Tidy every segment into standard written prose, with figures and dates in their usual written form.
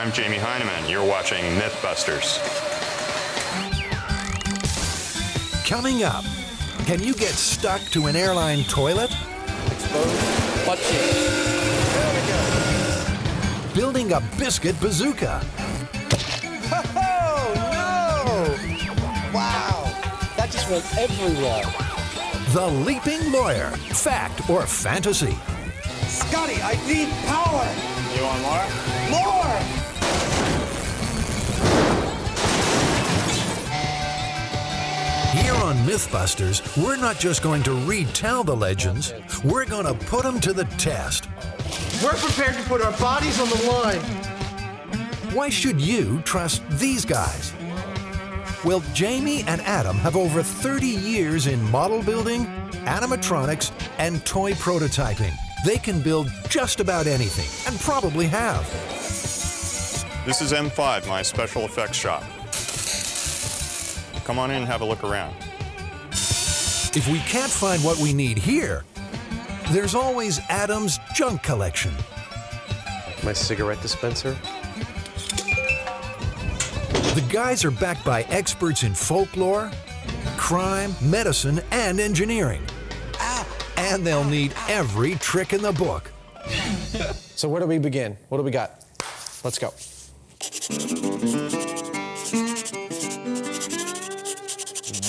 I'm Jamie Heineman. You're watching MythBusters. Coming up, can you get stuck to an airline toilet? Exposed butt cheek. There we go. Building a biscuit bazooka. Oh, no! Wow, that just went everywhere. The leaping lawyer, fact or fantasy. Scotty, I need power! You want more? More! Here on MythBusters, we're not just going to retell the legends, we're going to put them to the test. We're prepared to put our bodies on the line. Why should you trust these guys? Well, Jamie and Adam have over 30 years in model building, animatronics, and toy prototyping. They can build just about anything, and probably have. This is M5, my special effects shop. Come on in and have a look around. If we can't find what we need here, there's always Adam's junk collection. My cigarette dispenser. The guys are backed by experts in folklore, crime, medicine, and engineering. And they'll need every trick in the book. So where do we begin? What do we got? Let's go.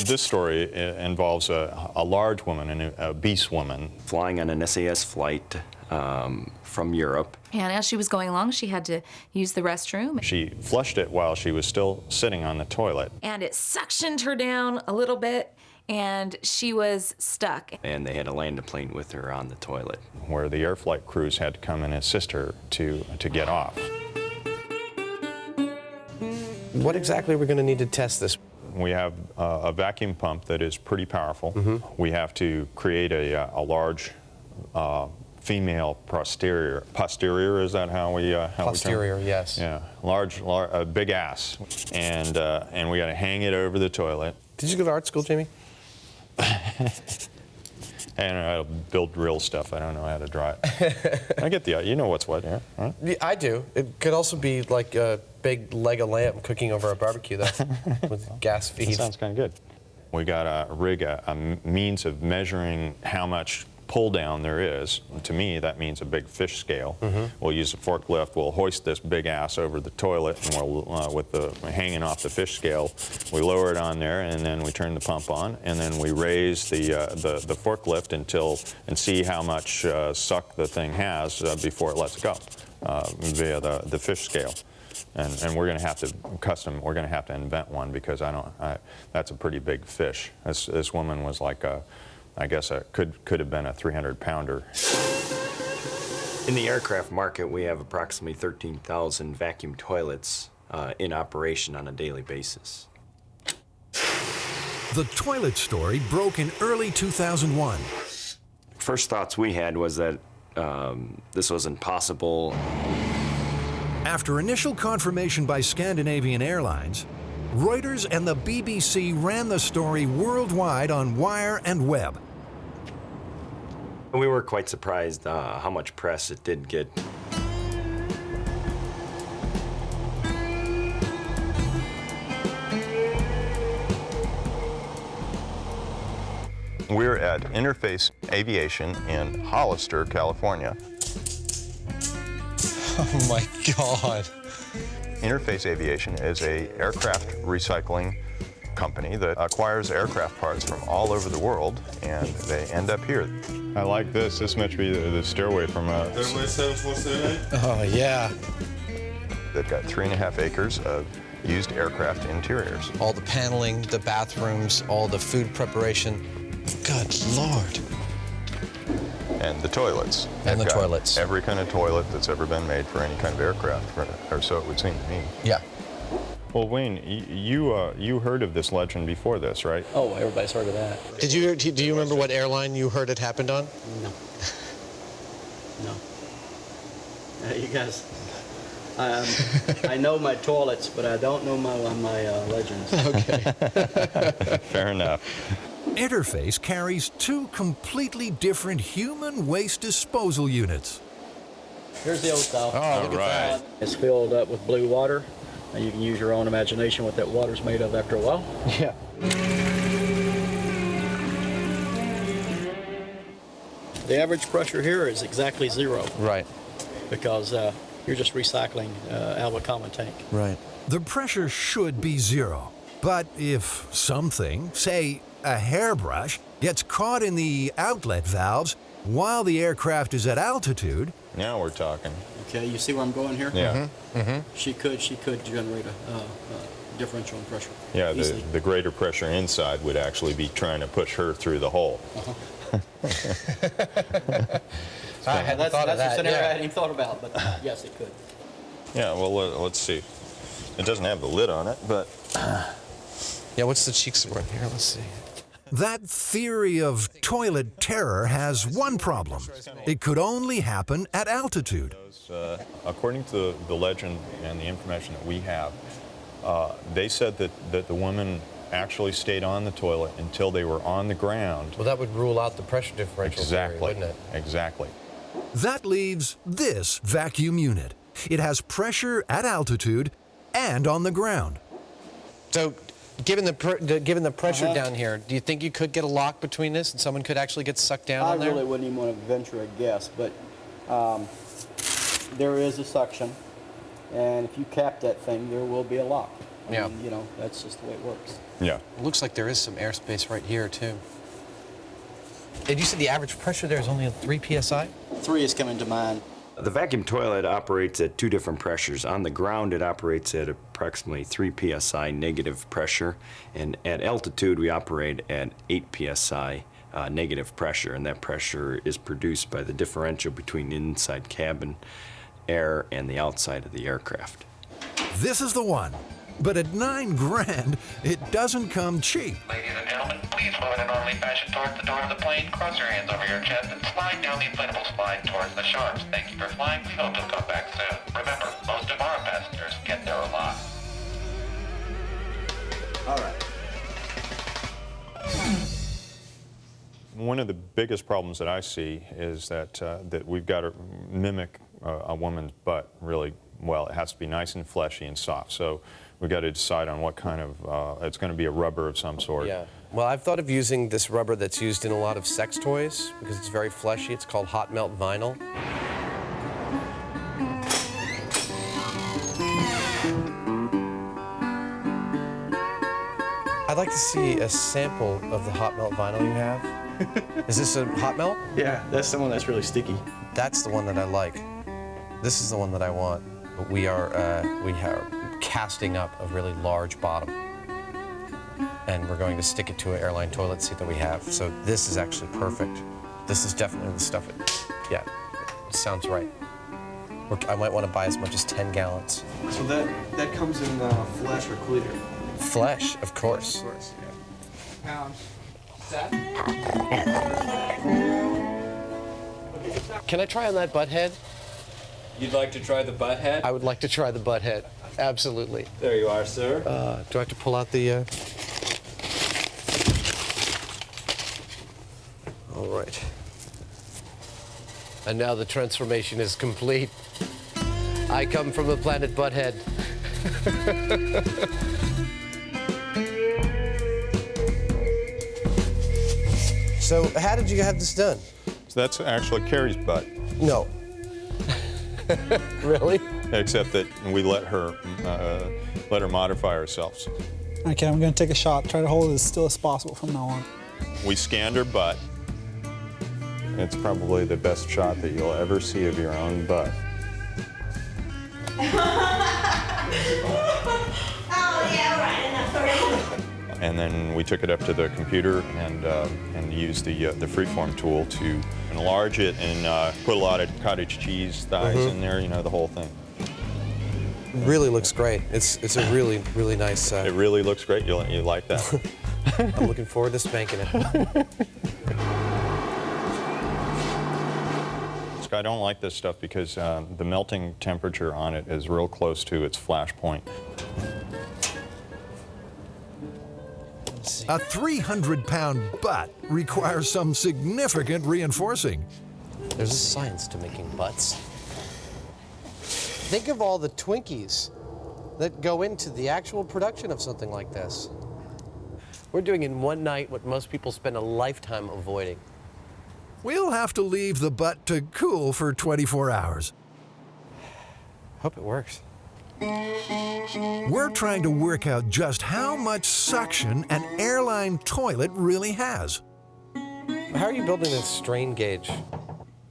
This story involves a large woman, an obese woman. Flying on an SAS flight from Europe. And as she was going along, she had to use the restroom. She flushed it while she was still sitting on the toilet. And it suctioned her down a little bit, and she was stuck. And they had to land a plane with her on the toilet. Where the air flight crews had to come and assist her to get off. What exactly are we going to need to test this? We have a vacuum pump that is pretty powerful. We have to create a large female posterior. Posterior, is that how we Posterior, we term? yes. Yeah, big ass, and we got to hang it over the toilet. Did you go to art school, Jamie? And I build real stuff. I don't know how to draw it. I get the, you know what's what here, right? Yeah, I do. It could also be like a big leg of lamb cooking over a barbecue, though, with gas feed. That sounds kind of good. We got to rig a means of measuring how much pull down there is. To me, that means a big fish scale. We'll use a forklift. We'll hoist this big ass over the toilet, and we'll, with the hanging off the fish scale, we lower it on there, and then we turn the pump on, and then we raise the forklift and see how much suck the thing has before it lets go via the fish scale. And we're going to have to we're going to have to invent one, because that's a pretty big fish. This woman was like I guess could have been a 300-pounder. In the aircraft market, we have approximately 13,000 vacuum toilets in operation on a daily basis. The toilet story broke in early 2001. First thoughts we had was that this was impossible. After initial confirmation by Scandinavian Airlines, Reuters and the BBC ran the story worldwide on wire and web. We were quite surprised how much press it did get. We're at Interface Aviation in Hollister, California. Oh my God. Interface Aviation is an aircraft recycling company that acquires aircraft parts from all over the world, and they end up here. I like this. This must be the stairway from a... Oh, yeah. They've got 3.5 acres of used aircraft interiors. All the paneling, the bathrooms, all the food preparation. Good Lord. And the toilets. And the They've got toilets. Every kind of toilet that's ever been made for any kind of aircraft, or so it would seem to me. Yeah. Well, Wayne, you heard of this legend before this, right? Oh, everybody's heard of that. Do you remember what airline you heard it happened on? No. No. You guys, I know my toilets, but I don't know my legends. Okay. Fair enough. Interface carries two completely different human waste disposal units. Here's the old style. Oh, look at that. It's filled up with blue water, and you can use your own imagination what that water's made of after a while. Yeah. The average pressure here is exactly 0 Right. because you're just recycling out of a common tank. Right. The pressure should be 0. But if something, say a hairbrush, gets caught in the outlet valves while the aircraft is at altitude, Now we're talking. Okay, you see where I'm going here? Yeah. She could generate a differential in pressure. Yeah, easily. the greater pressure inside would actually be trying to push her through the hole. I hadn't That's thought of a that. scenario I Yeah. hadn't even thought about, but yes, it could. Yeah, well, let's see. It doesn't have the lid on it, but Yeah, what's the cheeks worth here? Let's see. that theory of toilet terror has one problem. It could only happen at altitude. according to the legend and the information that we have, they said that the woman actually stayed on the toilet until they were on the ground. Well, that would rule out the pressure differential theory, Exactly. wouldn't it? Exactly. That leaves this vacuum unit. It has pressure at altitude and on the ground. So, given the pressure down here, do you think you could get a lock between this and someone could actually get sucked down I on there? really wouldn't even want to venture a guess, but there is a suction, and if you cap that thing, there will be a lock. I Yeah. mean, that's just the way it works. Yeah. It looks like there is some airspace right here, too. And you said the average pressure there is only 3 psi? 3 is coming to mind. The vacuum toilet operates at 2 different pressures. On the ground, it operates at approximately 3 psi negative pressure, and at altitude, we operate at 8 psi negative pressure, and that pressure is produced by the differential between the inside cabin air and the outside of the aircraft. This is the one. But at $9 grand, it doesn't come cheap. Ladies and gentlemen, please move in an orderly fashion towards the door of the plane. Cross your hands over your chest and slide down the inflatable slide towards the sharks. Thank you for flying. We hope you'll come back soon. Remember, most of our passengers get there alive. All right. One of the biggest problems that I see is that that we've got to mimic a woman's butt really well. It has to be nice and fleshy and soft. So we've got to decide on what kind of, it's going to be a rubber of some sort. Yeah. Well, I've thought of using this rubber that's used in a lot of sex toys because it's very fleshy. It's called hot melt vinyl. I'd like to see a sample of the hot melt vinyl you have. Is this a hot melt? Yeah, that's the one that's really sticky. That's the one that I like. This is the one that I want. But we are casting up a really large bottom. And we're going to stick it to an airline toilet seat that we have. So this is actually perfect. This is definitely the stuff. Yeah, it sounds right. I might want to buy as much as 10 gallons. So that comes in flesh or clear? Flesh, of course. Of course, yeah. Can I try on that butt head? You'd like to try the butt head? I would like to try the butt head. Absolutely. There you are, sir. Do I have to pull out the... All right. And now the transformation is complete. I come from the planet Butthead. So, how did you have this done? So that's actually Carrie's butt. No. Really? Except that we let her modify herself. Okay, I'm gonna take a shot. Try to hold it as still as possible from now on. We scanned her butt. It's probably the best shot that you'll ever see of your own butt. And then we took it up to the computer and used the freeform tool to enlarge it and put a lot of cottage cheese thighs in there, you know, the whole thing. Really looks great. It's a really, really nice... It really looks great. You like that? I'm looking forward to spanking it. I don't like this stuff because the melting temperature on it is real close to its flash point. A 300-pound butt requires some significant reinforcing. There's a science to making butts. Think of all the Twinkies that go into the actual production of something like this. We're doing in one night what most people spend a lifetime avoiding. We'll have to leave the butt to cool for 24 hours. Hope it works. We're trying to work out just how much suction an airline toilet really has. How are you building this strain gauge?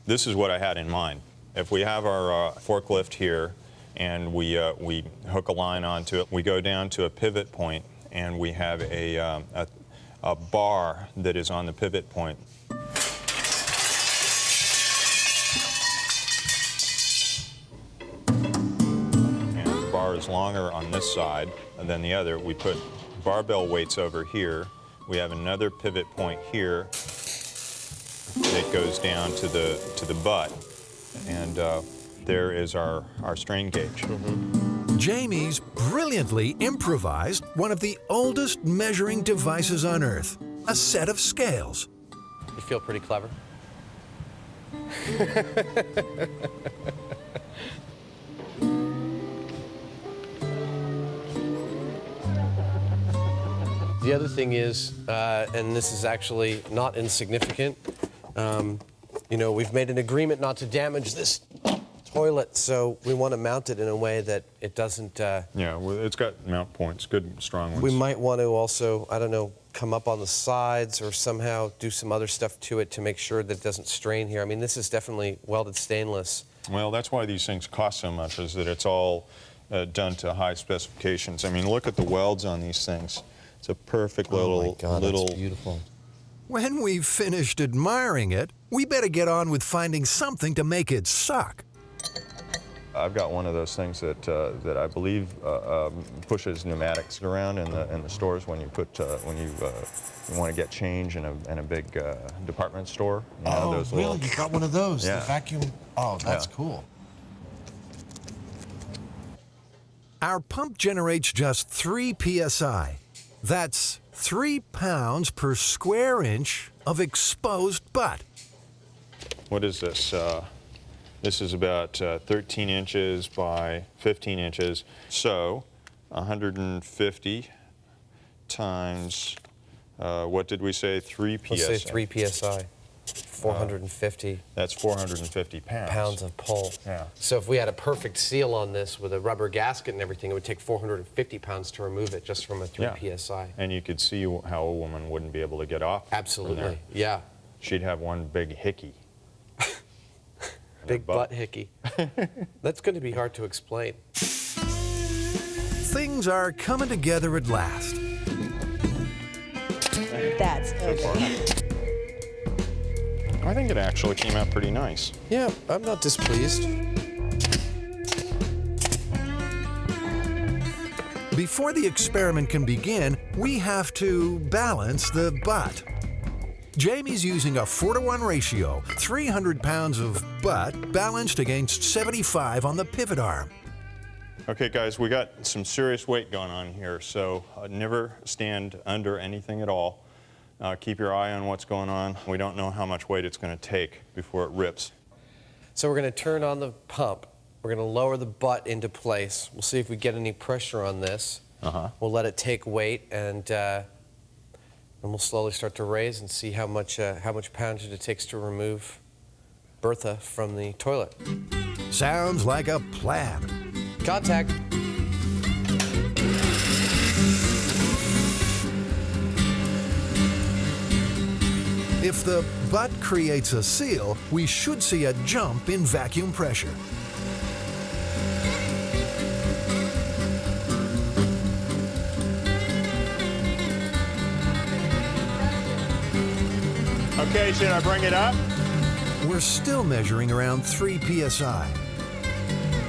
This is what I had in mind. If we have our forklift here and we hook a line onto it, we go down to a pivot point and we have a bar that is on the pivot point. And the bar is longer on this side than the other. We put barbell weights over here. We have another pivot point here that goes down to the butt. And there is our strain gauge. Jamie's brilliantly improvised one of the oldest measuring devices on Earth, a set of scales. You feel pretty clever? The other thing is, and this is actually not insignificant, you know, we've made an agreement not to damage this toilet, so we want to mount it in a way that it doesn't... Yeah, well, it's got mount points, good, strong ones. We might want to also, I don't know, come up on the sides or somehow do some other stuff to it to make sure that it doesn't strain here. I mean, this is definitely welded stainless. Well, that's why these things cost so much, is that it's all done to high specifications. I mean, look at the welds on these things. It's a perfect little... Oh my God, that's beautiful. When we've finished admiring it, we better get on with finding something to make it suck. I've got one of those things that I believe pushes pneumatics around in the stores when you want to get change in a big department store. You know, Oh, those really? little... You got one of those? Yeah. The vacuum? Oh, that's Yeah. cool. Our pump generates just 3 psi. That's 3 pounds per square inch of exposed butt. What is this? This is about 13 inches by 15 inches. So 150 times, what did we say, 3 psi? Let's say 3 psi, 450. That's 450 pounds. Pounds of pull. Yeah. So if we had a perfect seal on this with a rubber gasket and everything, it would take 450 pounds to remove it just from a 3 psi. And you could see how a woman wouldn't be able to get off. Absolutely, yeah. She'd have one big hickey. Big butt hickey. That's going to be hard to explain. Things are coming together at last. That's okay. I think it actually came out pretty nice. Yeah, I'm not displeased. Before the experiment can begin, we have to balance the butt. Jamie's using a 4-to-1 ratio, 300 pounds of butt balanced against 75 on the pivot arm. Okay, guys, we got some serious weight going on here, so never stand under anything at all. Keep your eye on what's going on. We don't know how much weight it's going to take before it rips. So we're going to turn on the pump. We're going to lower the butt into place. We'll see if we get any pressure on this. We'll let it take weight, and we'll slowly start to raise and see how much poundage it takes to remove Bertha from the toilet. Sounds like a plan. Contact. If the butt creates a seal, we should see a jump in vacuum pressure. Okay, should I bring it up? We're still measuring around 3 psi.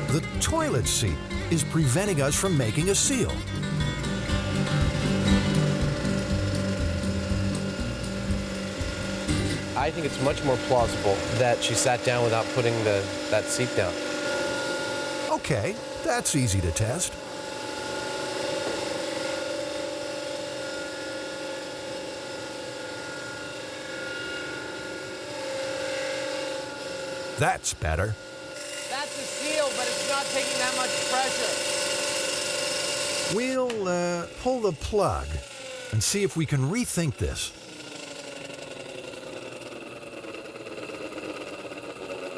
The toilet seat is preventing us from making a seal. I think it's much more plausible that she sat down without putting that seat down. Okay, that's easy to test. That's better. That's the seal, but it's not taking that much pressure. We'll pull the plug and see if we can rethink this.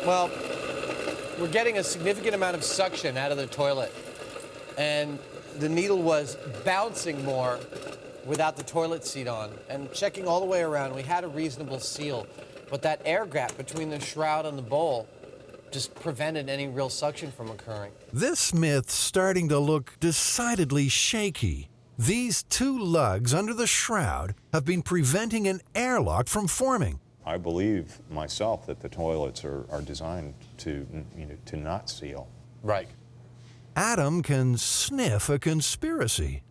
Well, we're getting a significant amount of suction out of the toilet, and the needle was bouncing more without the toilet seat on. And checking all the way around, we had a reasonable seal, but that air gap between the shroud and the bowl just prevented any real suction from occurring. This myth's starting to look decidedly shaky. These two lugs under the shroud have been preventing an airlock from forming. I believe myself that the toilets are designed to, to not seal. Right. Adam can sniff a conspiracy.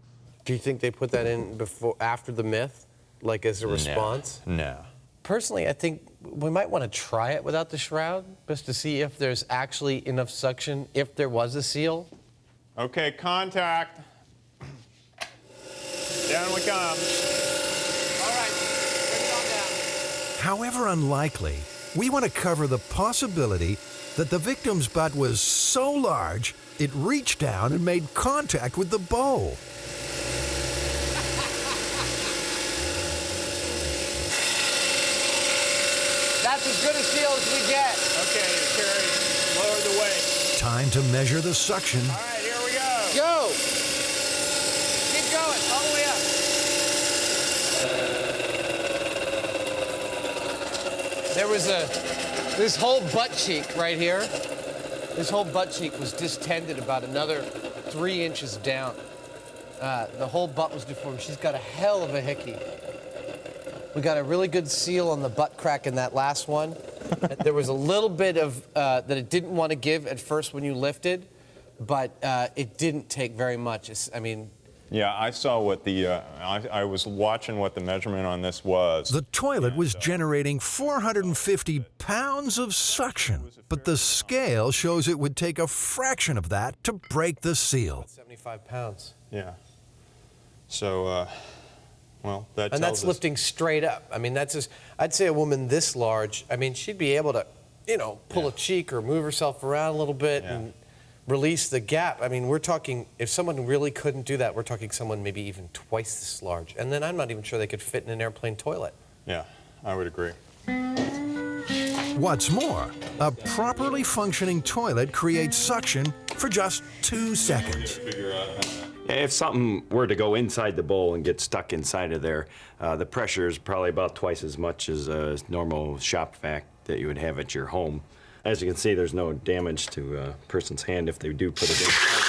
Do you think they put that in after the myth, like as a response? No. Personally, I think we might want to try it without the shroud, just to see if there's actually enough suction, if there was a seal. Okay, contact. Down we come. All right, bring it on down. However unlikely, we want to cover the possibility that the victim's butt was so large it reached down and made contact with the bowl. That's as good a seal as we get. Okay, Terry, lower the weight. Time to measure the suction. All right, here we go. Go! Keep going, all the way up. There was this whole butt cheek right here. This whole butt cheek was distended about another 3 inches down. The whole butt was deformed. She's got a hell of a hickey. We got a really good seal on the butt crack in that last one. There was a little bit of that it didn't want to give at first when you lifted, but it didn't take very much. Yeah, I saw what the, I was watching what the measurement on this was. The toilet was generating 450 pounds of suction, but the scale shows it would take a fraction of that to break the seal. 75 pounds. Yeah. So, well, that tells And that's us. lifting straight up. I mean, that's just, I'd say a woman this large, I mean, she'd be able to, pull a cheek or move herself around a little bit and release the gap. I mean, we're talking, if someone really couldn't do that, we're talking someone maybe even twice this large. And then I'm not even sure they could fit in an airplane toilet. Yeah, I would agree. What's more, a properly functioning toilet creates suction for just 2 seconds. If something were to go inside the bowl and get stuck inside of there, the pressure is probably about twice as much as a normal shop vac that you would have at your home. As you can see, there's no damage to a person's hand if they do put it inside the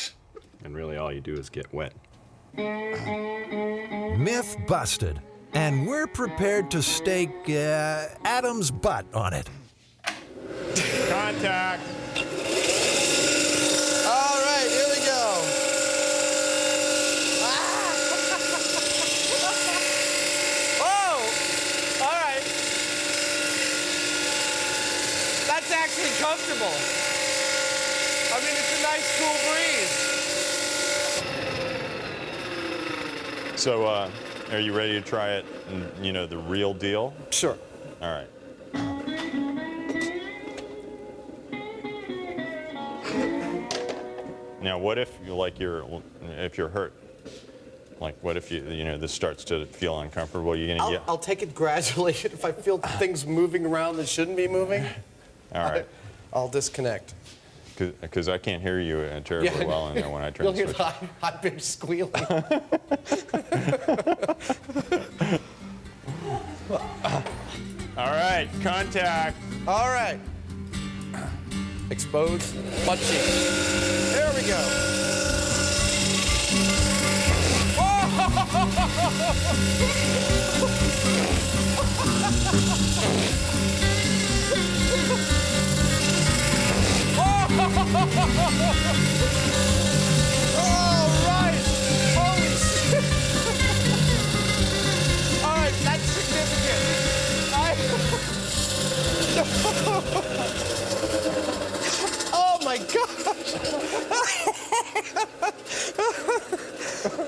bowl. And really all you do is get wet. Myth busted, and we're prepared to stake Adam's butt on it. Contact. All right, here we go. Whoa! All right. That's actually comfortable. I mean, it's a nice cool breeze. So, are you ready to try it, the real deal? Sure. All right. Now, what if you're hurt? Like, what if this starts to feel uncomfortable? You're gonna I'll take it gradually. If I feel things moving around that shouldn't be moving, all right. I'll disconnect. Because I can't hear you terribly well in there when I turn You'll the hear switch. the high-pitched squealing. All right, contact. All right. Exposed butt cheek. There we go. All right. Holy shit. All right, that's significant. Oh my gosh!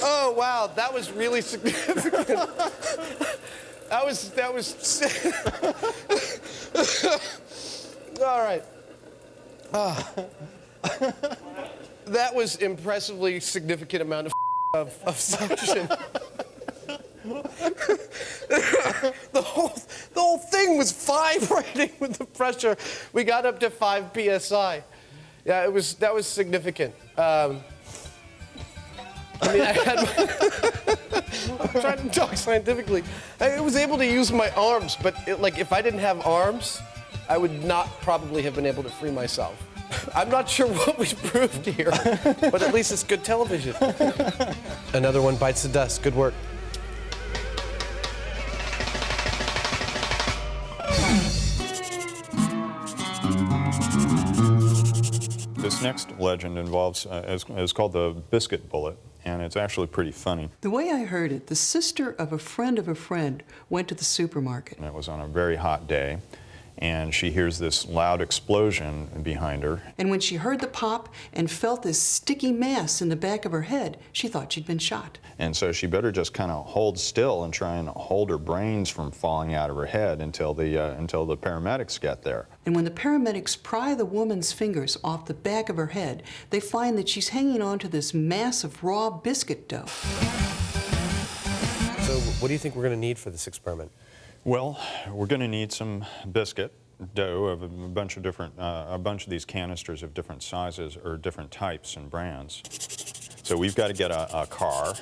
Oh wow, that was really significant. That was All right. That was impressively significant amount of suction. The whole thing was vibrating with the pressure. We got up to 5 psi. Yeah, that was significant. I mean, I'm trying to talk scientifically. I was able to use my arms, but if I didn't have arms, I would not probably have been able to free myself. I'm not sure what we proved here, but at least it's good television. Another one bites the dust. Good work. This next legend involves, is called the Biscuit bullet, and it's actually pretty funny. The way I heard it, the sister of a friend went to the supermarket. And it was on a very hot day, and she hears this loud explosion behind her. And when she heard the pop and felt this sticky mass in the back of her head, she thought she'd been shot. And so she better just kind of hold still and try and hold her brains from falling out of her head until the paramedics get there. And when the paramedics pry the woman's fingers off the back of her head, they find that she's hanging on to this mass of raw biscuit dough. So what do you think we're going to need for this experiment? Well, we're going to need some biscuit dough of a bunch of these canisters of different sizes or different types and brands. So we've got to get a car.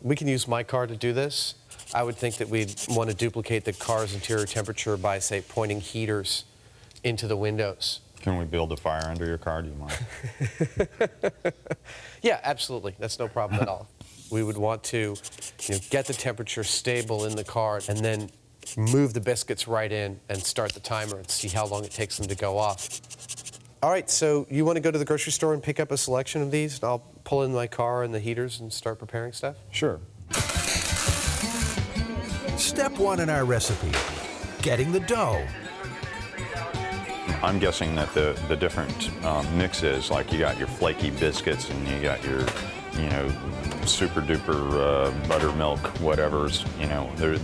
We can use my car to do this. I would think that we'd want to duplicate the car's interior temperature by, say, pointing heaters into the windows. Can we build a fire under your car? Do you mind? Yeah, absolutely. That's no problem at all. We would want to get the temperature stable in the car and then move the biscuits right in and start the timer and see how long it takes them to go off. All right, so you want to go to the grocery store and pick up a selection of these? I'll pull in my car and the heaters and start preparing stuff? Sure. Step 1 in our recipe, getting the dough. I'm guessing that the different mixes, like you got your flaky biscuits and you got your, super duper buttermilk whatever's, there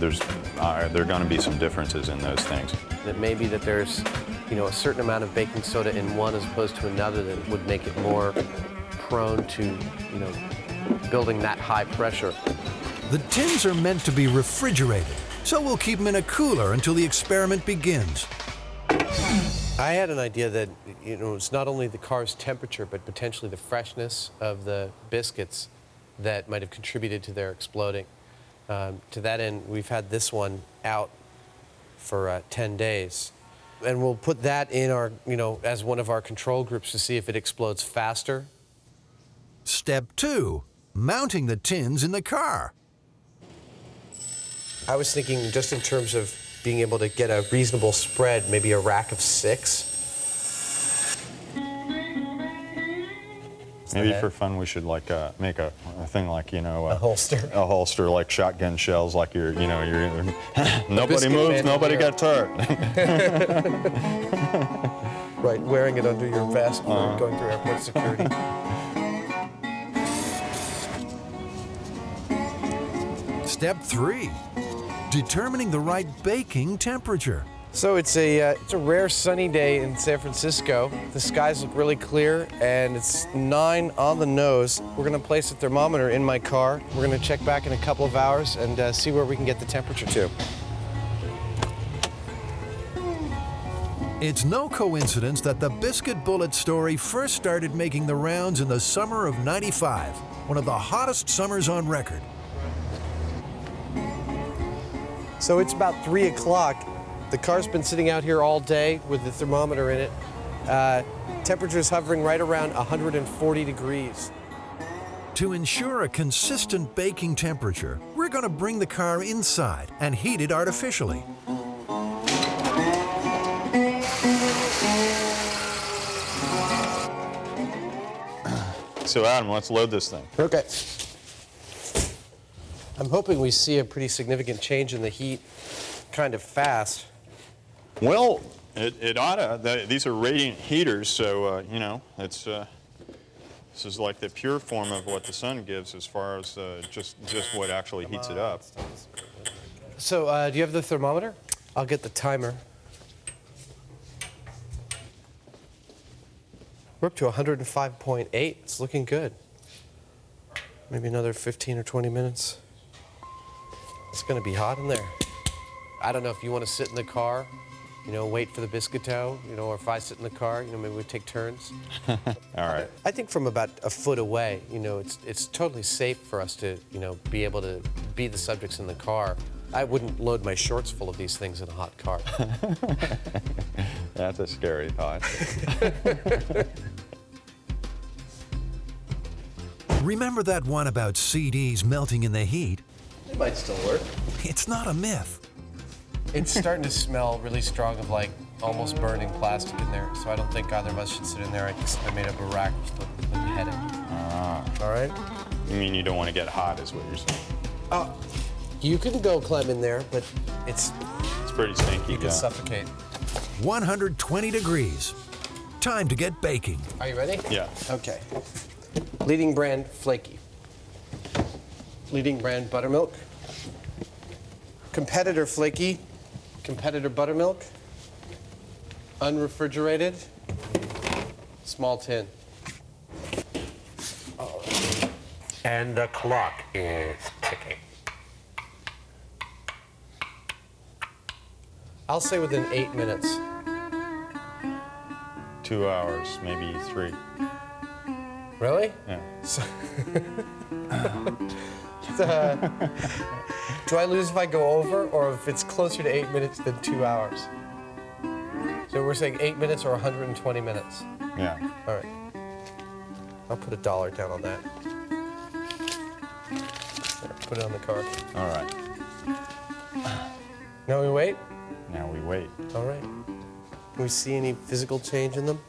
are going to be some differences in those things. It may be that there's, a certain amount of baking soda in one as opposed to another that would make it more prone to, building that high pressure. The tins are meant to be refrigerated, so we'll keep them in a cooler until the experiment begins. I had an idea that, it's not only the car's temperature, but potentially the freshness of the biscuits that might have contributed to their exploding. To that end, we've had this one out for 10 days. And we'll put that in our, as one of our control groups to see if it explodes faster. Step 2, mounting the tins in the car. I was thinking just in terms of being able to get a reasonable spread, maybe a rack of 6. Maybe for fun we should make a thing like a holster. A holster like shotgun shells, like you're nobody moves, nobody gets hurt. Right, wearing it under your vest when going through airport security. Step 3, determining the right baking temperature. So it's a rare sunny day in San Francisco. The skies look really clear, and it's 9 on the nose. We're going to place a thermometer in my car. We're going to check back in a couple of hours and see where we can get the temperature to. It's no coincidence that the biscuit bullet story first started making the rounds in the summer of '95, one of the hottest summers on record. So it's about 3 o'clock. The car's been sitting out here all day with the thermometer in it. Temperature's hovering right around 140 degrees. To ensure a consistent baking temperature, we're going to bring the car inside and heat it artificially. So Adam, let's load this thing. Okay. I'm hoping we see a pretty significant change in the heat kind of fast. Well, it ought to. These are radiant heaters, so, it's, this is like the pure form of what the sun gives as far as just what actually heats it up. So, do you have the thermometer? I'll get the timer. We're up to 105.8. It's looking good. Maybe another 15 or 20 minutes. It's going to be hot in there. I don't know if you want to sit in the car, you know, wait for the biscuit dough, you know, or if I sit in the car, you know, maybe we take turns. All right. I think from about a foot away, you know, it's totally safe for us to, you know, be able to be the subjects in the car. I wouldn't load my shorts full of these things in a hot car. That's a scary thought. Remember that one about CDs melting in the heat? It might still work. It's not a myth. It's starting to smell really strong of like almost burning plastic in there, so I don't think either of us should sit in there. I made up a rack to put the head in. All right? You mean you don't want to get hot is what you're saying? You can go climb in there, but it's pretty stinky. You can suffocate. 120 degrees. Time to get baking. Are you ready? Yeah. Okay. Leading brand flaky. Leading brand buttermilk. Competitor flaky. Competitor buttermilk. Unrefrigerated. Small tin. And the clock is ticking. I'll say within 8 minutes. 2 hours, maybe 3. Really? Yeah. Do I lose if I go over, or if it's closer to 8 minutes than 2 hours? So we're saying 8 minutes or 120 minutes? Yeah. All right. I'll put $1 down on that. There, put it on the card. All right. Now we wait? Now we wait. All right. Can we see any physical change in them?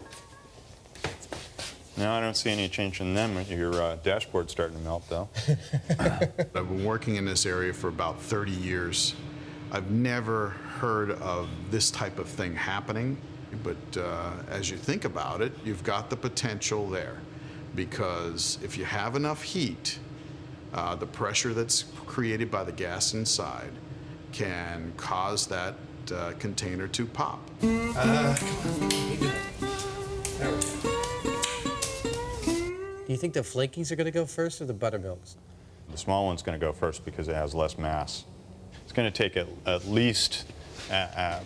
No, I don't see any change in them. Your dashboard's starting to melt, though. I've been working in this area for about 30 years. I've never heard of this type of thing happening, but as you think about it, you've got the potential there, because if you have enough heat, the pressure that's created by the gas inside can cause that container to pop. Do you think the flakies are going to go first or the buttermilks? The small one's going to go first because it has less mass. It's going to take at least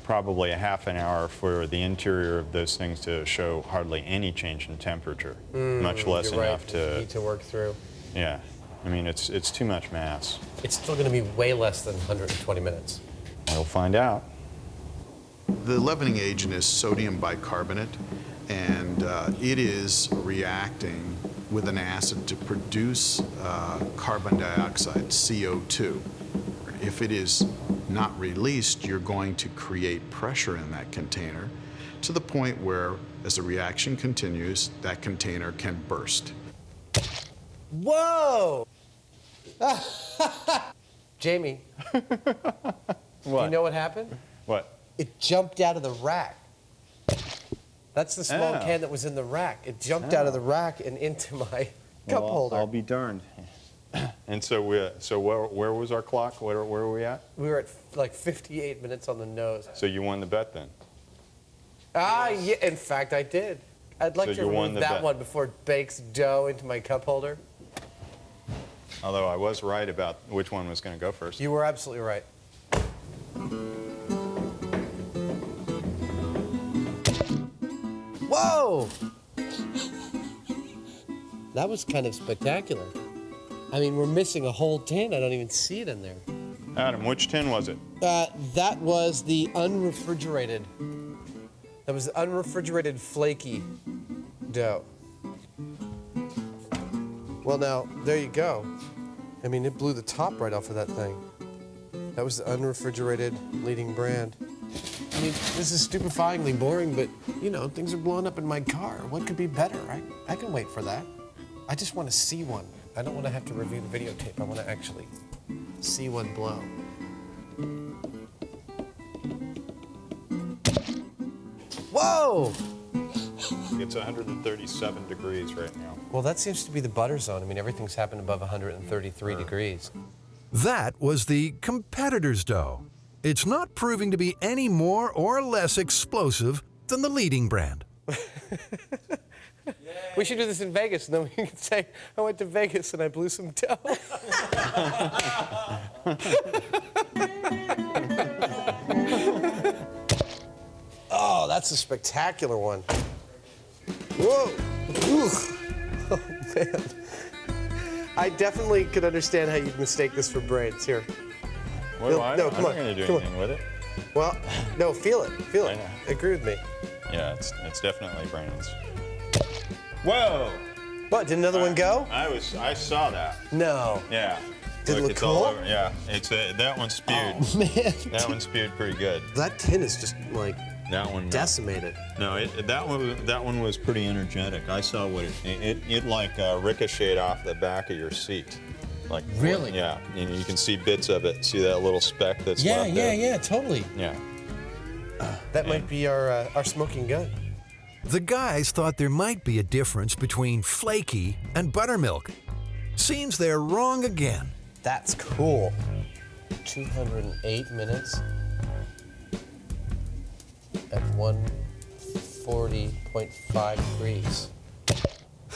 probably a half an hour for the interior of those things to show hardly any change in temperature, much less You're enough right. to... Need to work through. Yeah. I mean, it's too much mass. It's still going to be way less than 120 minutes. We'll find out. The leavening agent is sodium bicarbonate, and it is reacting with an acid to produce carbon dioxide, CO2. If it is not released, you're going to create pressure in that container to the point where, as the reaction continues, that container can burst. Whoa! Jamie. What? You know what happened? What? It jumped out of the rack. That's the small Oh. can that was in the rack. It jumped out of the rack and into my cup holder. I'll be darned. And so where was our clock? Where were we at? We were at like 58 minutes on the nose. So you won the bet then? Yeah, in fact, I did. I'd like So to you won remove the that bet. one before it bakes dough into my cup holder. Although I was right about which one was going to go first. You were absolutely right. Whoa! That was kind of spectacular. I mean, we're missing a whole tin. I don't even see it in there. Adam, which tin was it? That was the unrefrigerated. That was the unrefrigerated flaky dough. Well, now, there you go. I mean, it blew the top right off of that thing. That was the unrefrigerated leading brand. I mean, this is stupefyingly boring, but, you know, things are blowing up in my car. What could be better, right? I can wait for that. I just want to see one. I don't want to have to review the videotape. I want to actually see one blow. Whoa! It's 137 degrees right now. Well, that seems to be the butter zone. I mean, everything's happened above 133 degrees. That was the competitor's dough. It's not proving to be any more or less explosive than the leading brand. We should do this in Vegas, and then we can say, I went to Vegas and I blew some dough. Oh, that's a spectacular one. Whoa. Ooh. Oh, man. I definitely could understand how you'd mistake this for brains. Here. Well, No, I'm come not on, going to do come on. anything with it. Well, no, feel it. Feel it. Agree with me. Yeah, it's definitely brains. Whoa! What, did another one go? I saw that. No. Yeah. Did it look it's all cool? over. Yeah, that one spewed. Oh, man. That one spewed pretty good. That tin is just, like, that one decimated. No, that one was pretty energetic. I saw what it like ricocheted off the back of your seat. Like Really? Yeah, you can see bits of it. See that little speck that's left there? Yeah, totally. Yeah. That might be our smoking gun. The guys thought there might be a difference between flaky and buttermilk. Seems they're wrong again. That's cool. 208 minutes at 140.5 degrees.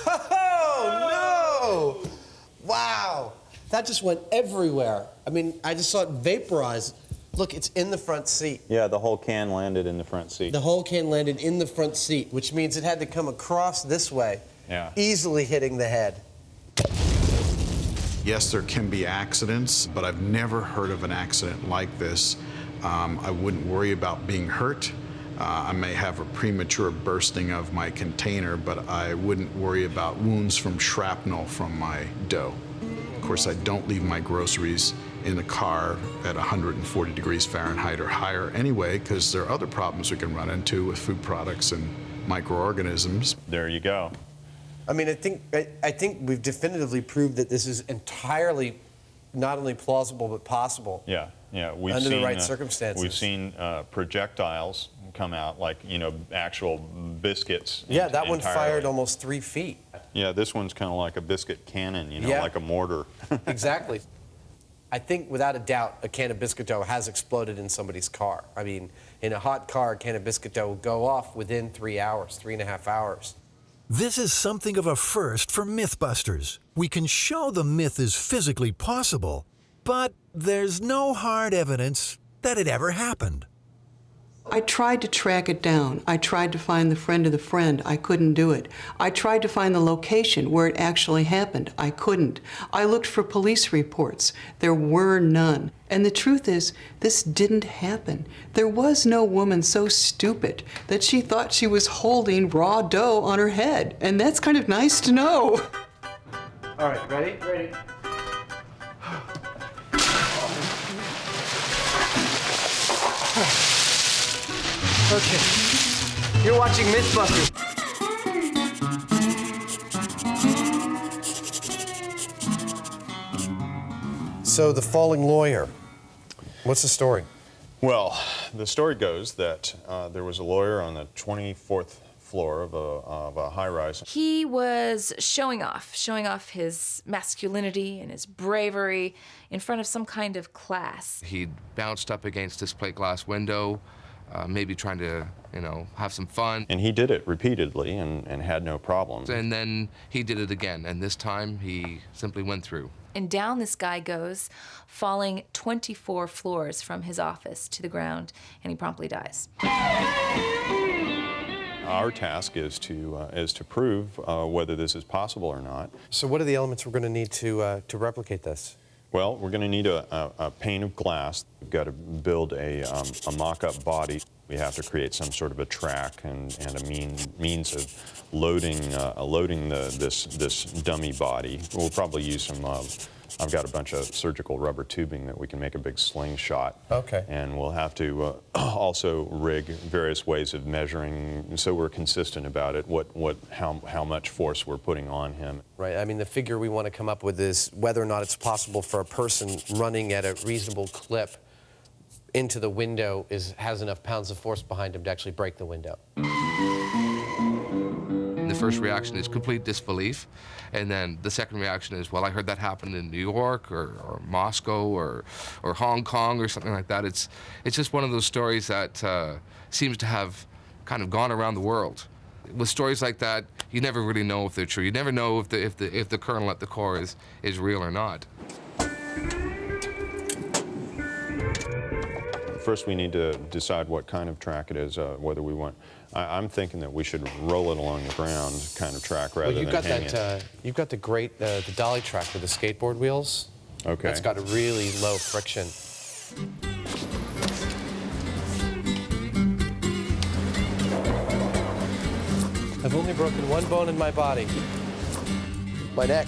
Oh, no! Wow. That just went everywhere. I mean, I just saw it vaporize. Look, it's in the front seat. Yeah, the whole can landed in the front seat. The whole can landed in the front seat, which means it had to come across this way, easily hitting the head. Yes, there can be accidents, but I've never heard of an accident like this. I wouldn't worry about being hurt. I may have a premature bursting of my container, but I wouldn't worry about wounds from shrapnel from my dough. Of course, I don't leave my groceries in the car at 140 degrees Fahrenheit or higher anyway, because there are other problems we can run into with food products and microorganisms. There you go. I mean, I think we've definitively proved that this is entirely not only plausible but possible. Yeah, we've under seen, the right circumstances. We've seen projectiles come out, like actual biscuits. Yeah, that one entirely. fired almost 3 feet. Yeah, this one's kind of like a biscuit cannon, like a mortar. Exactly. I think without a doubt a can of biscuit dough has exploded in somebody's car. I mean, in a hot car, a can of biscuit dough will go off within 3 hours, 3.5 hours. This is something of a first for MythBusters. We can show the myth is physically possible, but there's no hard evidence that it ever happened. I tried to track it down. I tried to find the friend of the friend. I couldn't do it. I tried to find the location where it actually happened. I couldn't. I looked for police reports. There were none. And the truth is, this didn't happen. There was no woman so stupid that she thought she was holding raw dough on her head. And that's kind of nice to know. All right, ready? Ready. Okay, you're watching MythBusters. So the falling lawyer, what's the story? Well, the story goes that there was a lawyer on the 24th floor of a high-rise. He was showing off his masculinity and his bravery in front of some kind of class. He'd bounced up against this plate glass window, maybe trying to, have some fun. And he did it repeatedly and had no problems. And then he did it again, and this time he simply went through. And down this guy goes, falling 24 floors from his office to the ground, and he promptly dies. Our task is to prove whether this is possible or not. So what are the elements we're going to need to replicate this? Well, we're going to need a pane of glass. We've got to build a mock-up body. We have to create some sort of a track and a means of loading this dummy body. We'll probably use some. I've got a bunch of surgical rubber tubing that we can make a big slingshot. Okay. And we'll have to also rig various ways of measuring, so we're consistent about it. How much force we're putting on him. Right. I mean, the figure we want to come up with is whether or not it's possible for a person running at a reasonable clip into the window has enough pounds of force behind him to actually break the window. The first reaction is complete disbelief, and then the second reaction is, well, I heard that happen in New York or Moscow or Hong Kong or something like that. It's just one of those stories that seems to have kind of gone around the world. With stories like that, you never really know if they're true. You never know if the kernel at the core is real or not. First, we need to decide what kind of track it is, whether we want. I'm thinking that we should roll it along the ground kind of track rather than hang it. You've got the great the dolly track with the skateboard wheels. Okay. That's got a really low friction. I've only broken one bone in my body. My neck.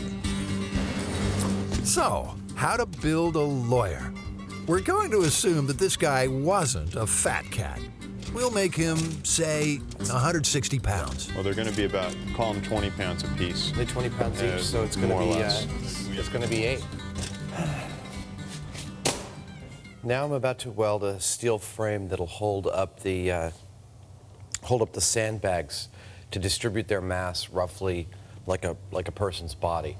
So, how to build a lawyer? We're going to assume that this guy wasn't a fat cat. We'll make him, say, 160 pounds. Well, they're going to be about, call them 20 pounds apiece. They're 20 pounds each, so it's going to be it's going to be 8. Now I'm about to weld a steel frame that'll hold up the sandbags to distribute their mass roughly like a person's body.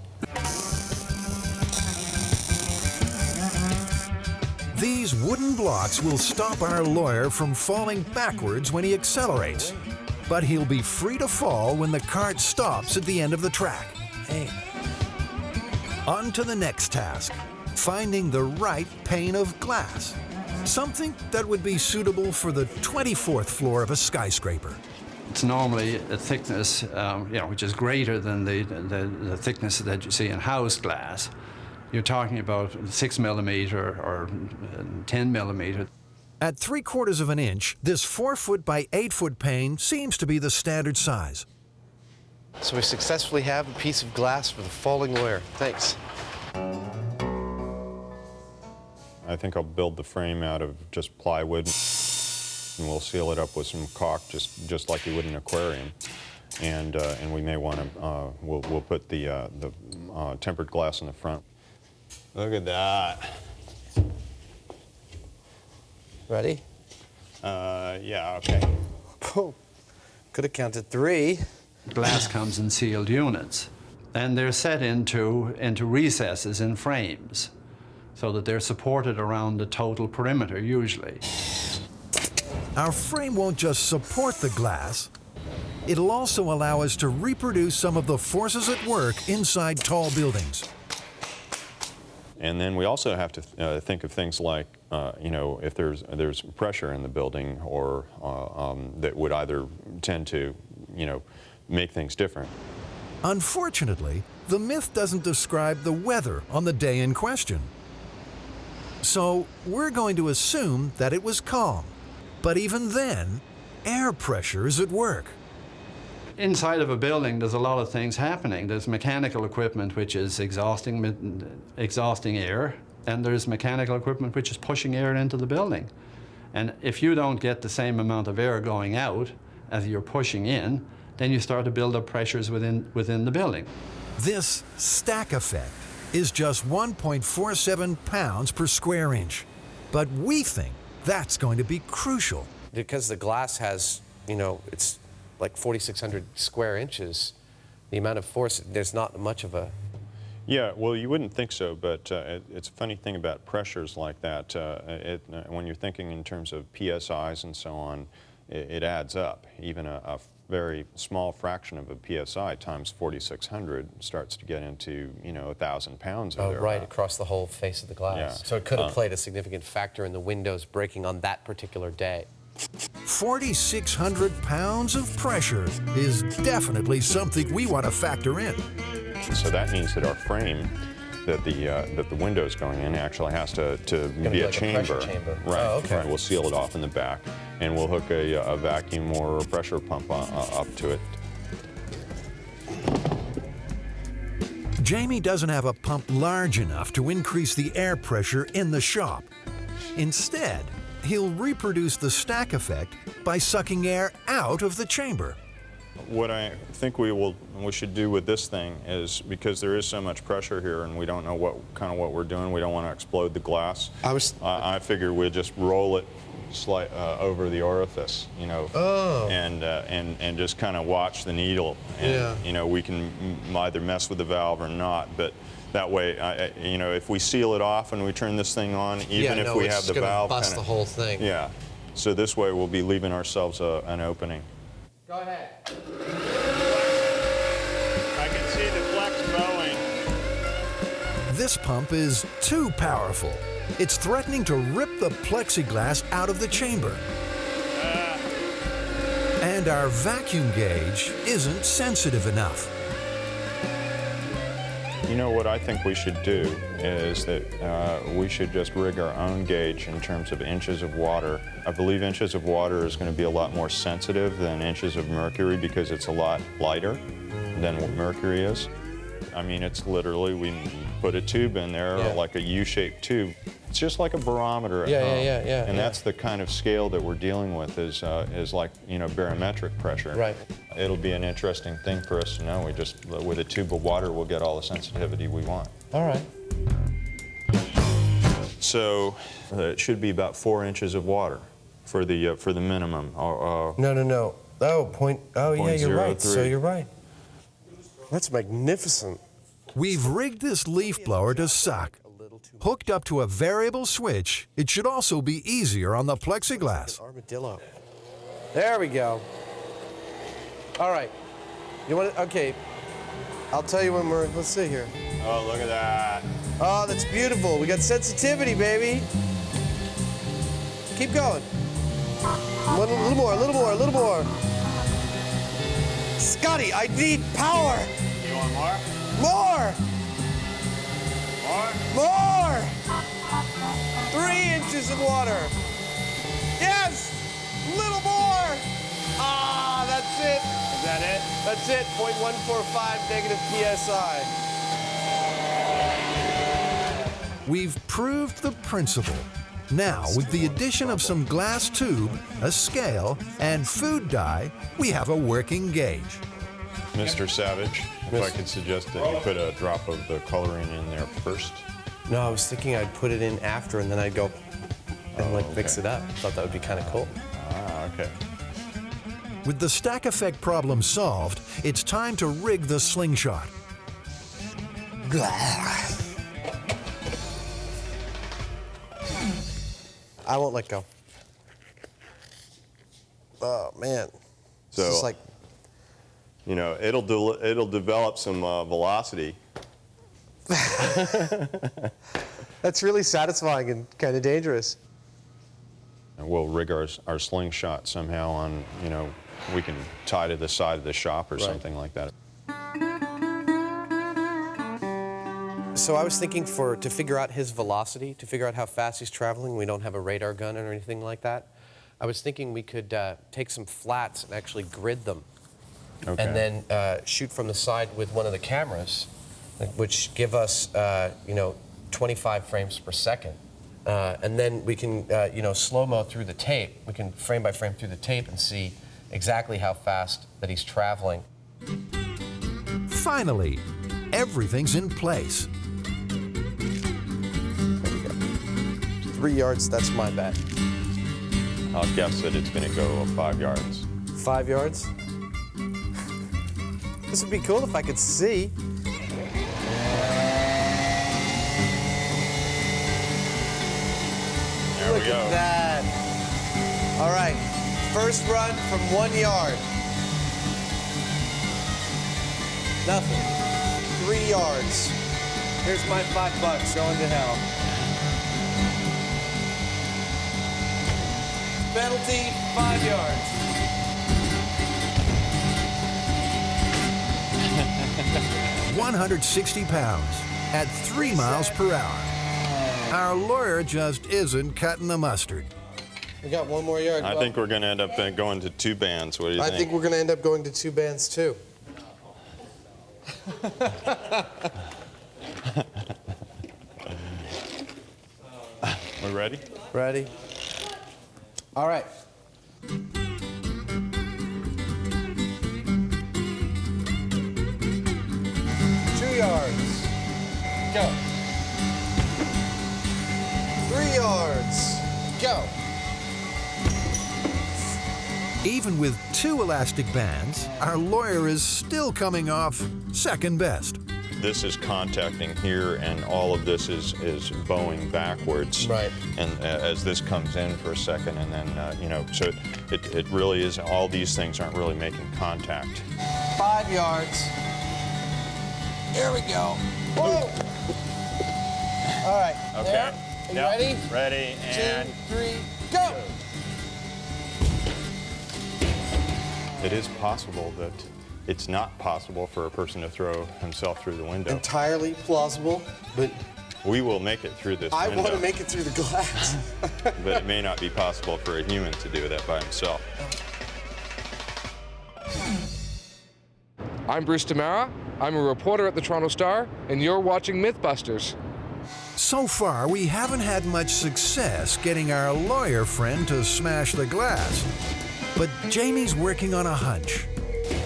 These wooden blocks will stop our lawyer from falling backwards when he accelerates, but he'll be free to fall when the cart stops at the end of the track. Hey. On to the next task, finding the right pane of glass. Something that would be suitable for the 24th floor of a skyscraper. It's normally a thickness, which is greater than the thickness that you see in house glass. You're talking about 6 millimeter or 10 millimeter. At 3/4 of an inch, this 4-foot by 8-foot pane seems to be the standard size. So we successfully have a piece of glass for the falling lawyer. Thanks. I think I'll build the frame out of just plywood, and we'll seal it up with some caulk, just like you would in an aquarium. And we may want to, we'll put the tempered glass in the front. Look at that. Ready? Yeah, okay. Oh, could have counted 3. Glass comes in sealed units, and they're set into recesses in frames, so that they're supported around the total perimeter, usually. Our frame won't just support the glass, it'll also allow us to reproduce some of the forces at work inside tall buildings. And then we also have to think of things like, if there's pressure in the building, or that would either tend to, make things different. Unfortunately, the myth doesn't describe the weather on the day in question. So we're going to assume that it was calm. But even then, air pressure is at work. Inside of a building, there's a lot of things happening. There's mechanical equipment which is exhausting air, and there's mechanical equipment which is pushing air into the building. And if you don't get the same amount of air going out as you're pushing in, then you start to build up pressures within the building. This stack effect is just 1.47 pounds per square inch. But we think that's going to be crucial. Because the glass has, it's like 4,600 square inches, the amount of force, there's not much of a... Yeah, well, you wouldn't think so, but it's a funny thing about pressures like that. When you're thinking in terms of PSIs and so on, it adds up. Even a very small fraction of a PSI times 4,600 starts to get into, 1,000 pounds. Oh, right, across the whole face of the glass. Yeah. So it could have played a significant factor in the windows breaking on that particular day. 4,600 pounds of pressure is definitely something we want to factor in. So that means that our frame, that the window's going in, actually has to be a like chamber. A pressure chamber. Right. Oh, okay. Right. We'll seal it off in the back, and we'll hook a vacuum or a pressure pump up to it. Jamie doesn't have a pump large enough to increase the air pressure in the shop. Instead, he'll reproduce the stack effect by sucking air out of the chamber. What I think we should do with this thing is, because there is so much pressure here and we don't know what we're doing, we don't want to explode the glass. I figure we'll just roll it over the orifice, and just kind of watch the needle. And, we can either mess with the valve or not, but that way, if we seal it off and we turn this thing on, even if we have the valve, bust the whole thing. Yeah. So this way, we'll be leaving ourselves an opening. Go ahead. I can see the flex bowing. This pump is too powerful. It's threatening to rip the plexiglass out of the chamber. And our vacuum gauge isn't sensitive enough. You know what I think we should do is that we should just rig our own gauge in terms of inches of water. I believe inches of water is going to be a lot more sensitive than inches of mercury because it's a lot lighter than what mercury is. I mean, it's literally, we put a tube in there, like a U-shaped tube. It's just like a barometer at home. And that's the kind of scale that we're dealing with is like, you know, barometric pressure. Right. It'll be an interesting thing for us to know. We just, with a tube of water, we'll get all the sensitivity we want. All right. So it should be about 4 inches of water for the minimum. No. Oh, yeah, you're right. So you're right. That's magnificent. We've rigged this leaf blower to suck. Hooked up to a variable switch, it should also be easier on the plexiglass. Armadillo. There we go. All right. You want to, okay. I'll tell you when we're, let's see here. Oh, look at that. Oh, that's beautiful. We got sensitivity, baby. Keep going. A little more, a little more, a little more. Scotty, I need power. You want more? More. More? More. 3 inches of water. Yes. Little more. Ah, that's it. Is that it? That's it. 0.145 negative PSI. We've proved the principle. Now, with the addition of some glass tube, a scale, and food dye, we have a working gauge. Mr. Savage, if I could suggest that you put a drop of the coloring in there first. No, I was thinking I'd put it in after and then I'd go and mix it up. I thought that would be kind of cool. Ah, okay. With the stack effect problem solved, it's time to rig the slingshot. I won't let go. Oh, man. So, it's just like, you know, it'll develop some velocity. that's really satisfying and kind of dangerous. And we'll rig our slingshot somehow on, you know, we can tie to the side of the shop or something like that. So I was thinking to figure out his velocity, to figure out how fast he's traveling, we don't have a radar gun or anything like that. I was thinking we could take some flats and actually grid them. Okay. And then shoot from the side with one of the cameras, which give us, you know, 25 frames per second. And then we can, you know, slow-mo through the tape. We can frame by frame through the tape and see exactly how fast that he's traveling. Finally, everything's in place. 3 yards, that's my bet. I'll guess that it's going to go 5 yards. 5 yards? This would be cool if I could see. There we go. Look at that. All right, first run from 1 yard. Nothing. 3 yards. Here's my $5 going to hell. Penalty, 5 yards. 160 pounds at 3 miles per hour. Our lawyer just isn't cutting the mustard. We got 1 more yard. I think we're going to end up going to 2 bands. What do you think? I think we're going to end up going to 2 bands too. We ready? Ready? All right. 2 yards. Go. 3 yards. Go. Even with 2 elastic bands, our lawyer is still coming off second best. this is contacting here, and all of this is bowing backwards. Right. And as this comes in for a second, and then, you know, so it really is, all these things aren't really making contact. 5 yards. Here we go. Whoa! All right. Okay. There. Are you ready? Ready, and 2, 3, go! it is possible that it's not possible for a person to throw himself through the window. Entirely plausible, but We will make it through this I window. want to make it through the glass. But it may not be possible for a human to do that by himself. I'm Bruce Tamara. I'm a reporter at the Toronto Star, and you're watching MythBusters. So far, we haven't had much success getting our lawyer friend to smash the glass. But Jamie's working on a hunch.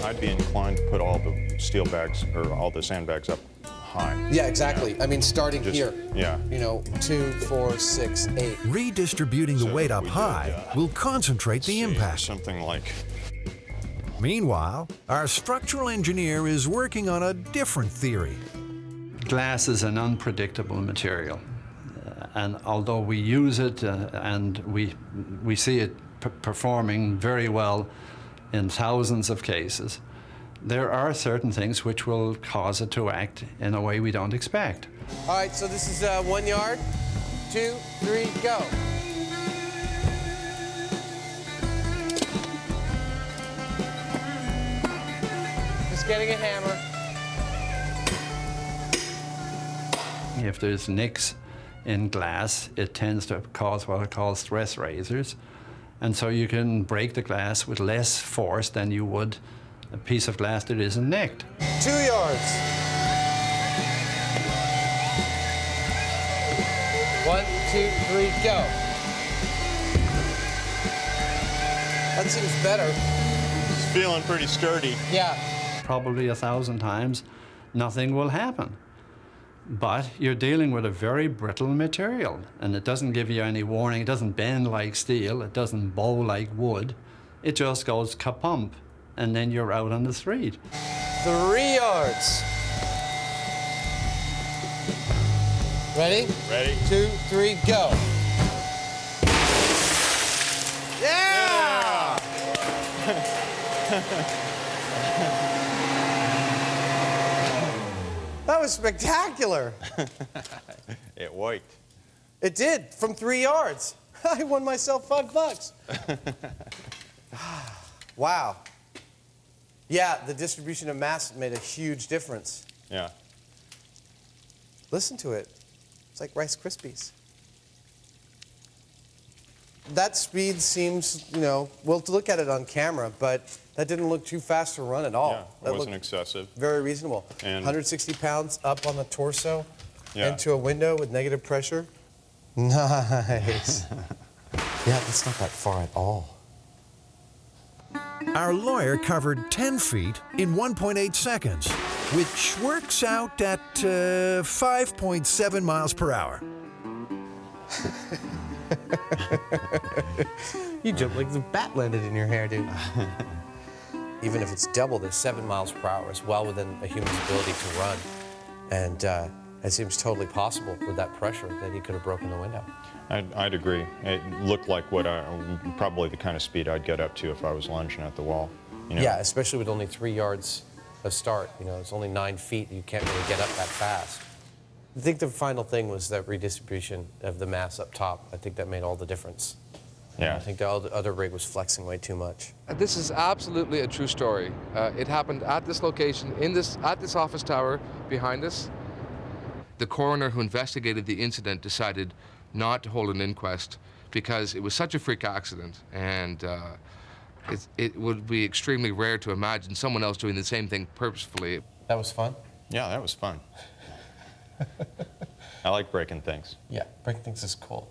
I'd be inclined to put all the steel bags, or all the sandbags up high. Yeah, exactly. I mean, starting Just- here. yeah. You know, 2, 4, 6, 8. Redistributing the weight up high will concentrate the impact. Something like... Meanwhile, our structural engineer is working on a different theory. Glass is an unpredictable material. And although we use it and we see it performing very well in thousands of cases, there are certain things which will cause it to act in a way we don't expect. All right, so this is 1 yard. 2, 3, go. Just getting a hammer. If there's nicks in glass, it tends to cause what are called stress razors. And so you can break the glass with less force than you would a piece of glass that isn't nicked. 2 yards. 1, 2, 3, go. That seems better. It's feeling pretty sturdy. Yeah. Probably 1,000 times, nothing will happen. But you're dealing with a very brittle material, and it doesn't give you any warning. It doesn't bend like steel. It doesn't bow like wood. It just goes kapump, and then you're out on the street. 3 yards. Ready? Ready. 2, 3, go. Yeah! That was spectacular. It worked. It did, from 3 yards. I won myself $5. Wow. Yeah, the distribution of mass made a huge difference. Yeah. Listen to it. It's like Rice Krispies. That speed seems, you know, we'll look at it on camera, but that didn't look too fast to run at all. Yeah, That it wasn't looked excessive. very reasonable. And 160 pounds up on the torso Yeah. into a window with negative pressure. Nice. Yeah, that's not that far at all. Our lawyer covered 10 feet in 1.8 seconds, which works out at 5.7 miles per hour. You jump like the bat landed in your hair, dude. Even if it's double, there's 7 miles per hour. It's well within a human's ability to run. And it seems totally possible with that pressure that he could have broken the window. I'd agree. It looked like probably the kind of speed I'd get up to if I was lunging at the wall. You know? Yeah, especially with only 3 yards of start. You know, it's only 9 feet. You can't really get up that fast. I think the final thing was that redistribution of the mass up top. I think that made all the difference. Yeah. I think the other rig was flexing way too much. This is absolutely a true story. It happened at this location, at this office tower behind us. The coroner who investigated the incident decided not to hold an inquest because it was such a freak accident, and it would be extremely rare to imagine someone else doing the same thing purposefully. That was fun? Yeah, that was fun. I like breaking things. Yeah, breaking things is cool.